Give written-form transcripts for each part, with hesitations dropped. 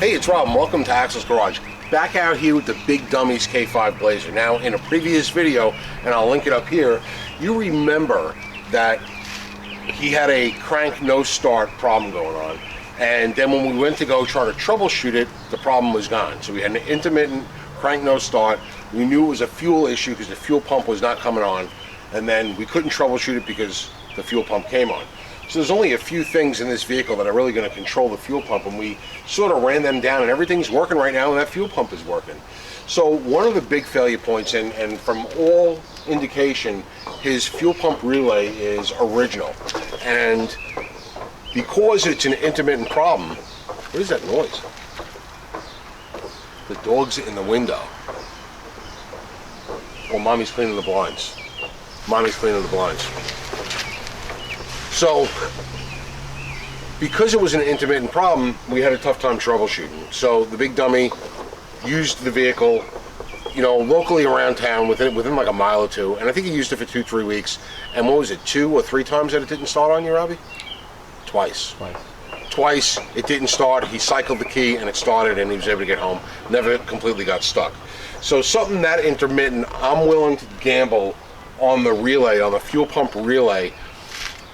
Hey, it's Rob, and welcome to Axel's Garage. Back out here with the Big Dummies K5 Blazer. Now, in a previous video, and I'll link it up here, you remember that he had a crank no start problem going on, and then when we went to go try to troubleshoot it, the problem was gone. So we had an intermittent crank no start. We knew it was a fuel issue because the fuel pump was not coming on, and then we couldn't troubleshoot it because the fuel pump came on. So there's only a few things in this vehicle that are really going to control the fuel pump, and we sort of ran them down, and everything's working right now, and that fuel pump is working. So one of the big failure points, and from all indication, his fuel pump relay is original. And because it's an intermittent problem, what is that noise? The dog's in the window. Well, Mommy's cleaning the blinds. Mommy's cleaning the blinds. So, because it was an intermittent problem, we had a tough time troubleshooting. So the Big Dummy used the vehicle, you know, locally around town within like a mile or two, and I think he used it for 2-3 weeks. And what was it, 2 or 3 times that it didn't start on you, Robbie? Twice it didn't start. He cycled the key and it started, and he was able to get home. Never completely got stuck. So something that intermittent, I'm willing to gamble on the relay, on the fuel pump relay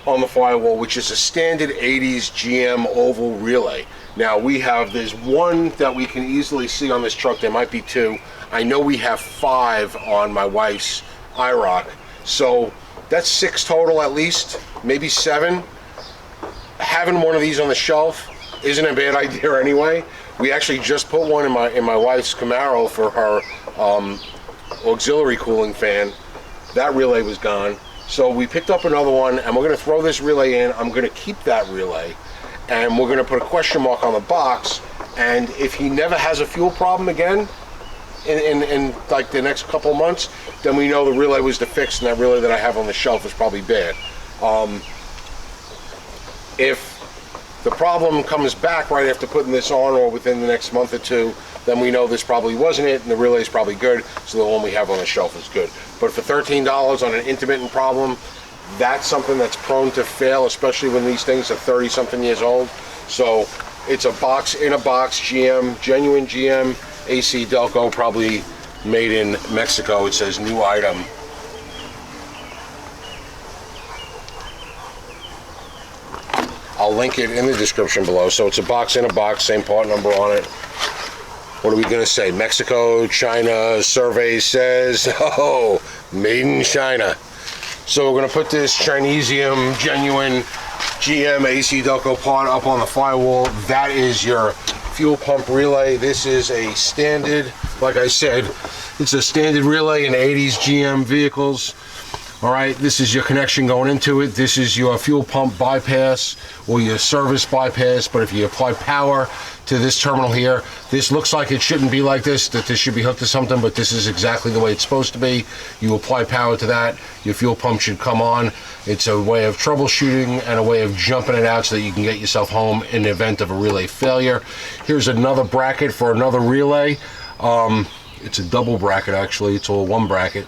on the firewall, which is a standard 80s GM oval relay. Now there's one that we can easily see on this truck. There might be 2. I know we have 5 on my wife's IROC. So that's 6 total at least, maybe 7. Having one of these on the shelf isn't a bad idea anyway. We actually just put one in my wife's Camaro for her auxiliary cooling fan. That relay was gone. So we picked up another one, and we're going to throw this relay in. I'm going to keep that relay, and we're going to put a question mark on the box. And if he never has a fuel problem again in like the next couple of months, then we know the relay was the fix, and that relay that I have on the shelf is probably bad. If the problem comes back right after putting this on, or within the next month or 2, then we know this probably wasn't it, and the relay is probably good, so the one we have on the shelf is good. But for $13 on an intermittent problem, that's something that's prone to fail, especially when these things are 30-something years old. So it's a box in a box GM, genuine GM AC Delco, probably made in Mexico. It says new item. I'll link it in the description below. So it's a box in a box, same part number on it. What are we going to say? Mexico, China, survey says, oh, made in China. So we're going to put this Chinesium genuine GM AC Delco part up on the firewall. That is your fuel pump relay. This is a standard, like I said, it's a standard relay in 80s GM vehicles. All right, this is your connection going into it. This is your fuel pump bypass or your service bypass. But if you apply power to this terminal here, this looks like it shouldn't be like this, that this should be hooked to something, but this is exactly the way it's supposed to be. You apply power to that, your fuel pump should come on. It's a way of troubleshooting and a way of jumping it out so that you can get yourself home in the event of a relay failure. Here's another bracket for another relay. It's a double bracket actually, it's all one bracket.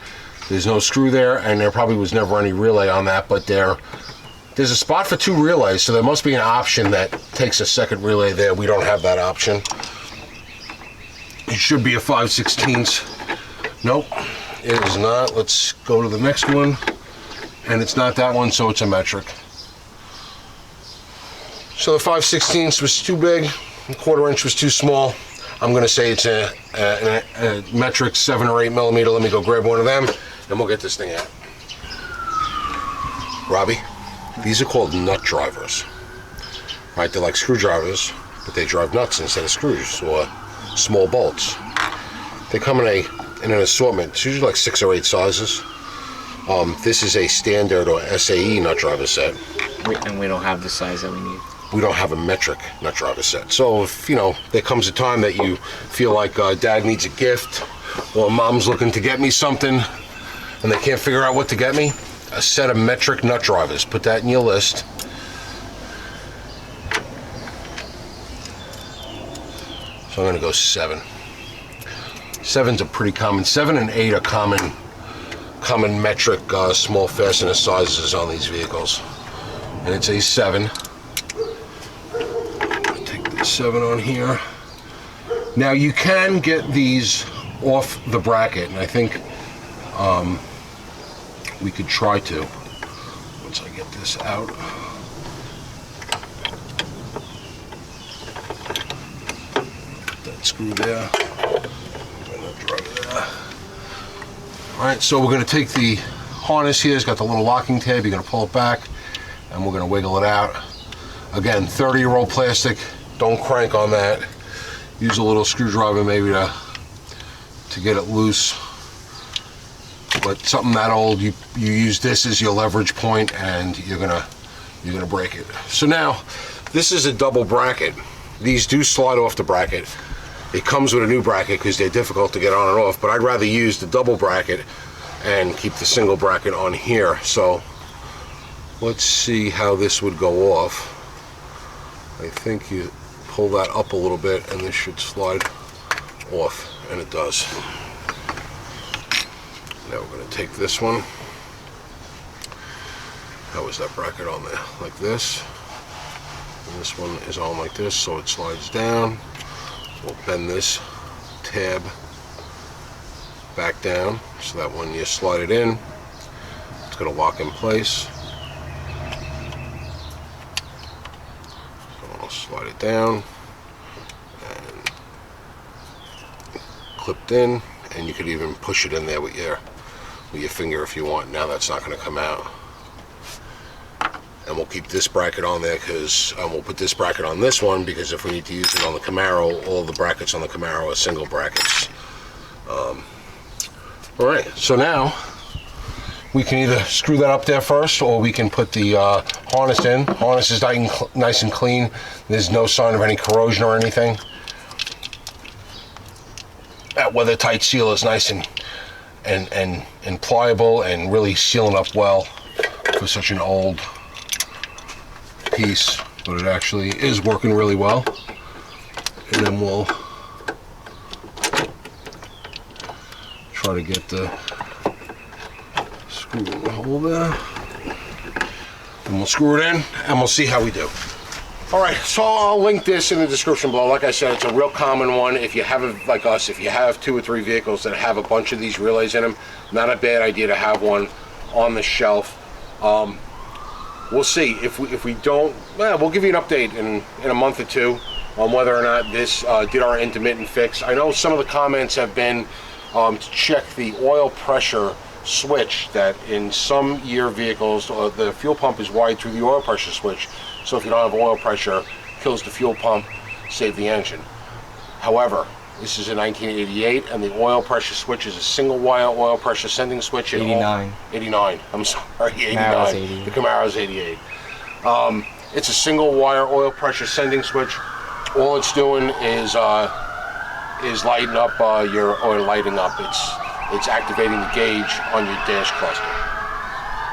There's no screw there, and there probably was never any relay on that, but there's a spot for 2 relays, so there must be an option that takes a second relay there. We don't have that option. It should be a 5/16. Nope, it is not. Let's go to the next one, and it's not that one, so it's a metric. So the 5/16 was too big, a 1/4 inch was too small. I'm going to say it's a metric 7 or 8 millimeter. Let me go grab one of them, and we'll get this thing out. Robbie, these are called nut drivers. Right? They're like screwdrivers, but they drive nuts instead of screws or small bolts. They come in an assortment. It's usually like 6 or 8 sizes. This is a standard or SAE nut driver set. And we don't have the size that we need. We don't have a metric nut driver set. So if, you know, there comes a time that you feel like dad needs a gift, or mom's looking to get me something, and they can't figure out what to get me, a set of metric nut drivers. Put that in your list. So I'm gonna go 7. 7's a pretty common, 7 and 8 are common metric small fastener sizes on these vehicles. And it's a 7. 7 on here. Now you can get these off the bracket, and I think we could try to once I get this out. That screw there. Alright, so we're going to take the harness here. It's got the little locking tab. You're going to pull it back and we're going to wiggle it out. Again, 30-year-old plastic. Don't crank on that. Use a little screwdriver maybe to get it loose. But something that old, you use this as your leverage point and you're gonna break it. So now, this is a double bracket. These do slide off the bracket. It comes with a new bracket because they're difficult to get on and off, but I'd rather use the double bracket and keep the single bracket on here. So let's see how this would go off. I think you pull that up a little bit and this should slide off, and it does. Now we're going to take this one. How is that bracket on there? Like this. And this one is on like this, so it slides down. We'll bend this tab back down so that when you slide it in, it's going to lock in place. So I'll slide it down and clipped in, and you could even push it in there with your finger if you want. Now that's not going to come out. And we'll keep this bracket on there because we'll put this bracket on this one, because if we need to use it on the Camaro, all the brackets on the Camaro are single brackets. Alright, so now we can either screw that up there first, or we can put the harness in. Harness is nice and clean. There's no sign of any corrosion or anything. That weather tight seal is nice and pliable and really sealing up well for such an old piece, but it actually is working really well. And then we'll try to get the screw in the hole there, and we'll screw it in and we'll see how we do. Alright, so I'll link this in the description below. Like I said, it's a real common one. If you have, like us, if you have 2 or 3 vehicles that have a bunch of these relays in them, not a bad idea to have one on the shelf. We'll see. If we don't, well, we'll give you an update in a month or two on whether or not this did our intermittent fix. I know some of the comments have been to check the oil pressure switch, that in some year vehicles the fuel pump is wired through the oil pressure switch, so if you don't have oil pressure, kills the fuel pump, save the engine. However, this is a 1988 and the oil pressure switch is a single wire oil pressure sending switch. 89. 89, I'm sorry, 89. Camaro's 88. The Camaro's 88. It's a single wire oil pressure sending switch. All it's doing is lighting up lighting up. It's activating the gauge on your dash cluster.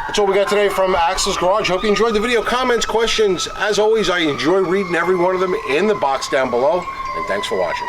That's all we got today from Axel's Garage. Hope you enjoyed the video. Comments, questions, as always, I enjoy reading every one of them in the box down below. And thanks for watching.